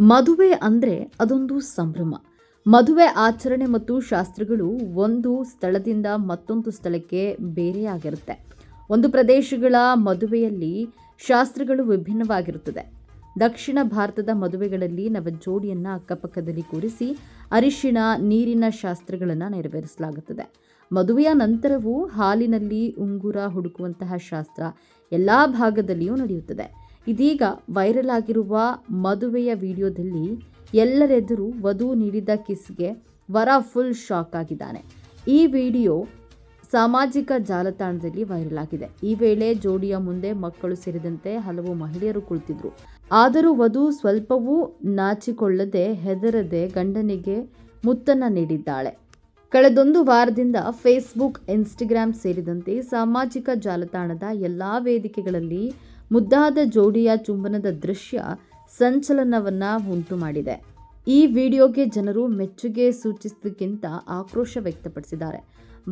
ಮದುವೆ ಅಂದರೆ ಅದೊಂದು ಸಂಭ್ರಮ. ಮದುವೆ ಆಚರಣೆ ಮತ್ತು ಶಾಸ್ತ್ರಗಳು ಒಂದು ಸ್ಥಳದಿಂದ ಮತ್ತೊಂದು ಸ್ಥಳಕ್ಕೆ ಬೇರೆಯಾಗಿರುತ್ತೆ. ಒಂದು ಪ್ರದೇಶಗಳ ಮದುವೆಯಲ್ಲಿ ಶಾಸ್ತ್ರಗಳು ವಿಭಿನ್ನವಾಗಿರುತ್ತದೆ. ದಕ್ಷಿಣ ಭಾರತದ ಮದುವೆಗಳಲ್ಲಿ ನವಜೋಡಿಯನ್ನು ಅಕ್ಕಪಕ್ಕದಲ್ಲಿ ಕೂರಿಸಿ ಅರಿಶಿಣ ನೀರಿನ ಶಾಸ್ತ್ರಗಳನ್ನು ನೆರವೇರಿಸಲಾಗುತ್ತದೆ. ಮದುವೆಯ ನಂತರವೂ ಹಾಲಿನಲ್ಲಿ ಉಂಗುರ ಹುಡುಕುವಂತಹ ಶಾಸ್ತ್ರ ಎಲ್ಲ ಭಾಗದಲ್ಲಿಯೂ ನಡೆಯುತ್ತದೆ. ಇದೀಗ ವೈರಲ್ ಆಗಿರುವ ಮದುವೆಯ ವಿಡಿಯೋದಲ್ಲಿ ಎಲ್ಲರೆದುರು ವಧು ನೀಡಿದ ಕಿಸ್ಗೆ ವರ ಫುಲ್ ಶಾಕ್ ಆಗಿದ್ದಾನೆ. ಈ ವಿಡಿಯೋ ಸಾಮಾಜಿಕ ಜಾಲತಾಣದಲ್ಲಿ ವೈರಲ್ ಆಗಿದೆ. ಈ ವೇಳೆ ಜೋಡಿಯ ಮುಂದೆ ಮಕ್ಕಳು ಸೇರಿದಂತೆ ಹಲವು ಮಹಿಳೆಯರು ಕುಳಿತಿದ್ರು. ಆದರೂ ವಧು ಸ್ವಲ್ಪವೂ ನಾಚಿಕೊಳ್ಳದೆ ಹೆದರದೆ ಗಂಡನಿಗೆ ಮುತ್ತನ್ನ ನೀಡಿದ್ದಾಳೆ. ಕಳೆದೊಂದು ವಾರದಿಂದ ಫೇಸ್ಬುಕ್, ಇನ್ಸ್ಟಾಗ್ರಾಮ್ ಸೇರಿದಂತೆ ಸಾಮಾಜಿಕ ಜಾಲತಾಣದ ಎಲ್ಲಾ ವೇದಿಕೆಗಳಲ್ಲಿ ಮುದ್ದಾದ ಜೋಡಿಯ ಚುಂಬನದ ದೃಶ್ಯ ಸಂಚಲನವನ್ನ ಉಂಟು ಮಾಡಿದೆ. ಈ ವಿಡಿಯೋಗೆ ಜನರು ಮೆಚ್ಚುಗೆ ಸೂಚಿಸುವುದಕ್ಕಿಂತ ಆಕ್ರೋಶ ವ್ಯಕ್ತಪಡಿಸಿದ್ದಾರೆ.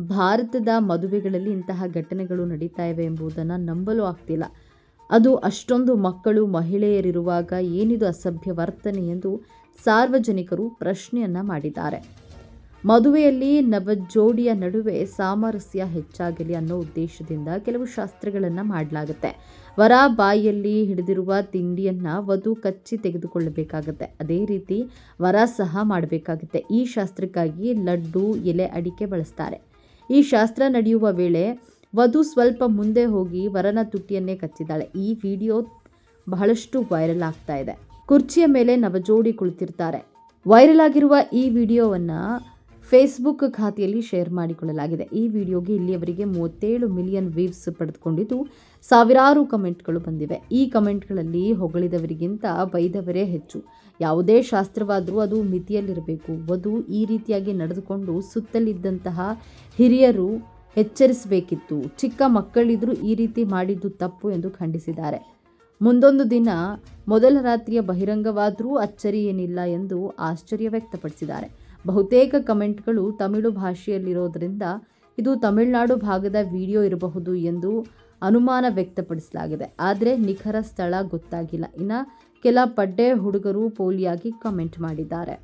ಭಾರತದ ಮದುವೆಗಳಲ್ಲಿ ಇಂತಹ ಘಟನೆಗಳು ನಡೀತಾ ಇವೆ ಎಂಬುದನ್ನು ನಂಬಲು ಆಗ್ತಿಲ್ಲ. ಅದು ಅಷ್ಟೊಂದು ಮಕ್ಕಳು, ಮಹಿಳೆಯರಿರುವಾಗ ಏನಿದು ಅಸಭ್ಯ ವರ್ತನೆ ಎಂದು ಸಾರ್ವಜನಿಕರು ಪ್ರಶ್ನೆಯನ್ನ ಮಾಡಿದ್ದಾರೆ. ಮದುವೆಯಲ್ಲಿ ನವಜೋಡಿಯ ನಡುವೆ ಸಾಮರಸ್ಯ ಹೆಚ್ಚಾಗಲಿ ಅನ್ನೋ ಉದ್ದೇಶದಿಂದ ಕೆಲವು ಶಾಸ್ತ್ರಗಳನ್ನು ಮಾಡಲಾಗುತ್ತೆ. ವರ ಬಾಯಿಯಲ್ಲಿ ಹಿಡಿದಿರುವ ತಿಂಡಿಯನ್ನ ವಧು ಕಚ್ಚಿ ತೆಗೆದುಕೊಳ್ಳಬೇಕಾಗತ್ತೆ. ಅದೇ ರೀತಿ ವರ ಸಹ ಮಾಡಬೇಕಾಗುತ್ತೆ. ಈ ಶಾಸ್ತ್ರಕ್ಕಾಗಿ ಲಡ್ಡು, ಎಲೆ ಅಡಿಕೆ ಬಳಸ್ತಾರೆ. ಈ ಶಾಸ್ತ್ರ ನಡೆಯುವ ವೇಳೆ ವಧು ಸ್ವಲ್ಪ ಮುಂದೆ ಹೋಗಿ ವರನ ತುಟಿಯನ್ನೇ ಕಚ್ಚಿದ್ದಾಳೆ. ಈ ವಿಡಿಯೋ ಬಹಳಷ್ಟು ವೈರಲ್ ಆಗ್ತಾ ಇದೆ. ಕುರ್ಚಿಯ ಮೇಲೆ ನವಜೋಡಿ ಕುಳಿತಿರ್ತಾರೆ. ವೈರಲ್ ಆಗಿರುವ ಈ ವಿಡಿಯೋವನ್ನ ಫೇಸ್ಬುಕ್ ಖಾತೆಯಲ್ಲಿ ಶೇರ್ ಮಾಡಿಕೊಳ್ಳಲಾಗಿದೆ. ಈ ವಿಡಿಯೋಗೆ ಇಲ್ಲಿಯವರೆಗೆ 37 ಮಿಲಿಯನ್ ವ್ಯೂಸ್ ಪಡೆದುಕೊಂಡಿದ್ದು ಸಾವಿರಾರು ಕಮೆಂಟ್ಗಳು ಬಂದಿವೆ. ಈ ಕಮೆಂಟ್ಗಳಲ್ಲಿ ಹೊಗಳಿದವರಿಗಿಂತ ಬೈದವರೇ ಹೆಚ್ಚು. ಯಾವುದೇ ಶಾಸ್ತ್ರವಾದರೂ ಅದು ಮಿತಿಯಲ್ಲಿರಬೇಕು. ವಧು ಈ ರೀತಿಯಾಗಿ ನಡೆದುಕೊಂಡು ಸುತ್ತಲಿದ್ದಂತಹ ಹಿರಿಯರು ಎಚ್ಚರಿಸಬೇಕಿತ್ತು. ಚಿಕ್ಕ ಮಕ್ಕಳಿದ್ರೂ ಈ ರೀತಿ ಮಾಡಿದ್ದು ತಪ್ಪು ಎಂದು ಖಂಡಿಸಿದ್ದಾರೆ. ಮುಂದೊಂದು ದಿನ ಮೊದಲ ರಾತ್ರಿಯ ಬಹಿರಂಗವಾದರೂ ಅಚ್ಚರಿ ಏನಿಲ್ಲ ಎಂದು ಆಶ್ಚರ್ಯ ವ್ಯಕ್ತಪಡಿಸಿದ್ದಾರೆ. ಬಹುತೇಕ ಕಮೆಂಟ್ಗಳು ತಮಿಳು ಭಾಷೆಯಲ್ಲಿರೋದ್ರಿಂದ ಇದು ತಮಿಳುನಾಡು ಭಾಗದ ವಿಡಿಯೋ ಇರಬಹುದು ಎಂದು ಅನುಮಾನ ವ್ಯಕ್ತಪಡಿಸಲಾಗಿದೆ. ಆದರೆ ನಿಖರ ಸ್ಥಳ ಗೊತ್ತಾಗಿಲ್ಲ. ಇನ್ನು ಕೆಲ ಪಡ್ಡೆ ಹುಡುಗರು ಪೋಲಿಯಾಗಿ ಕಮೆಂಟ್ ಮಾಡಿದ್ದಾರೆ.